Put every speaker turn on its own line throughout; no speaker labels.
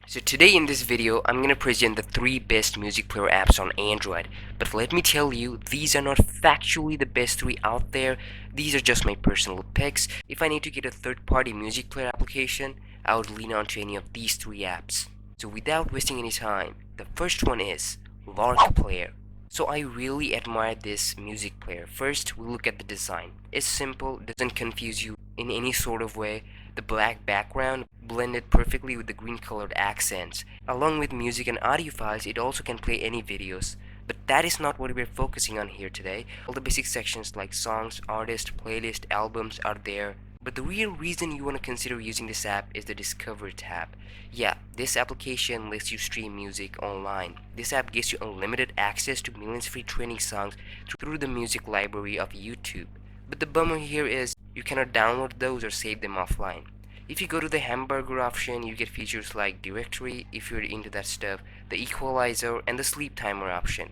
So today in this video, I'm gonna present the 3 best music player apps on Android. But let me tell you, these are not factually the best 3 out there. These are just my personal picks. If I need to get a third-party music player application, I would lean on to any of these 3 apps. So without wasting any time, the first one is LongPlayer. So I really admire this music player. First, we look at the design. It's simple, doesn't confuse you in any sort of way. The black background blended perfectly with the green colored accents. Along with music and audio files, it also can play any videos. But that is not what we're focusing on here today. All the basic sections like songs, artists, playlist, albums are there. But the real reason you want to consider using this app is the Discover tab. Yeah, this application lets you stream music online. This app gives you unlimited access to millions of free training songs through the music library of YouTube. But the bummer here is you cannot download those or save them offline. If you go to the hamburger option, you get features like directory if you're into that stuff, the equalizer, and the sleep timer option.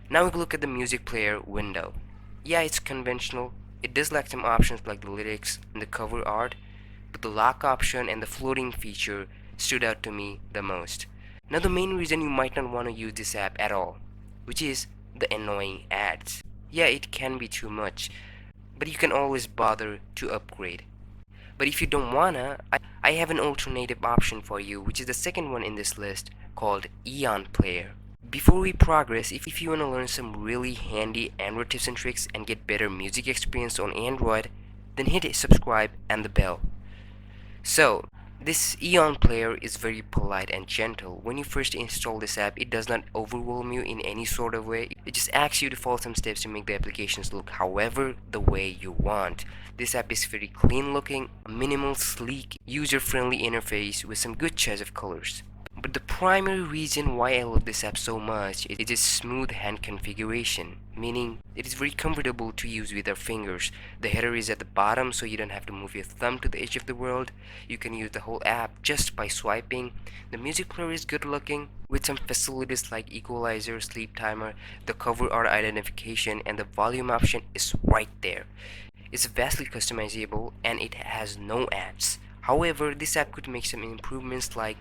Now we look at the music player window. Yeah, it's conventional. It does lack some options like the lyrics and the cover art, but the lock option and the floating feature stood out to me the most. Now the main reason you might not want to use this app at all, which is the annoying ads. Yeah, it can be too much, but you can always bother to upgrade. But if you don't wanna, I have an alternative option for you, which is the second one in this list, called EonPlayer. Before we progress, if you wanna learn some really handy Android tips and tricks and get better music experience on Android, then hit subscribe and the bell. So, this EonPlayer is very polite and gentle. When you first install this app, it does not overwhelm you in any sort of way. It just asks you to follow some steps to make the applications look however the way you want. This app is very clean looking, a minimal, sleek, user-friendly interface with some good choice of colors. But the primary reason why I love this app so much is its smooth hand configuration, meaning it is very comfortable to use with our fingers. The header is at the bottom so you don't have to move your thumb to the edge of the world. You can use the whole app just by swiping. The music player is good looking with some facilities like equalizer, sleep timer, the cover art identification, and the volume option is right there. It's vastly customizable and it has no ads. However, this app could make some improvements like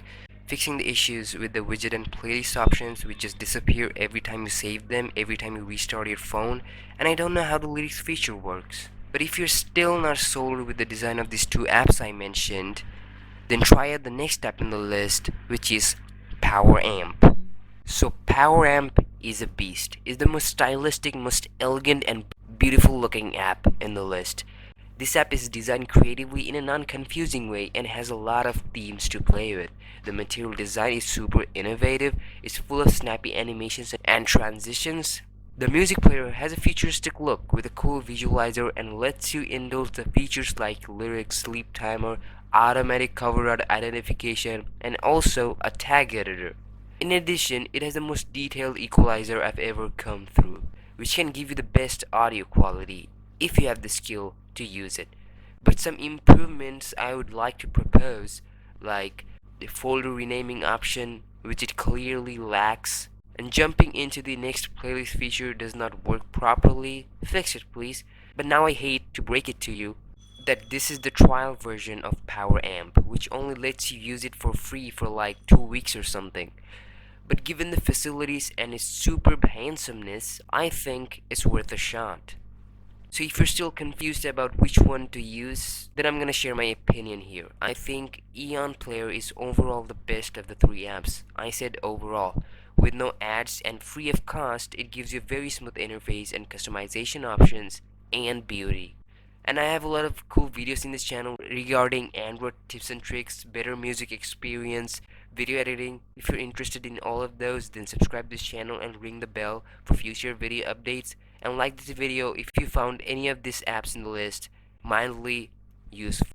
fixing the issues with the widget and playlist options which just disappear every time you save them, every time you restart your phone, and I don't know how the lyrics feature works. But if you're still not sold with the design of these 2 apps I mentioned, then try out the next app in the list, which is PowerAmp. So PowerAmp is a beast. It's the most stylistic, most elegant and beautiful looking app in the list. This app is designed creatively in a non-confusing way and has a lot of themes to play with. The material design is super innovative, it's full of snappy animations and transitions. The music player has a futuristic look with a cool visualizer and lets you indulge the features like lyrics, sleep timer, automatic cover art identification, and also a tag editor. In addition, it has the most detailed equalizer I've ever come through, which can give you the best audio quality if you have the skill to use it. But some improvements I would like to propose, like the folder renaming option, which it clearly lacks, and jumping into the next playlist feature does not work properly. Fix it, please. But now I hate to break it to you that this is the trial version of PowerAmp, which only lets you use it for free for like 2 weeks or something. But given the facilities and its superb handsomeness, I think it's worth a shot. So if you're still confused about which one to use, then I'm gonna share my opinion here. I think EonPlayer is overall the best of the 3 apps. I said overall. With no ads and free of cost, it gives you a very smooth interface and customization options and beauty. And I have a lot of cool videos in this channel regarding Android tips and tricks, better music experience, video editing. If you're interested in all of those, then subscribe to this channel and ring the bell for future video updates. And like this video if you found any of these apps in the list mildly useful.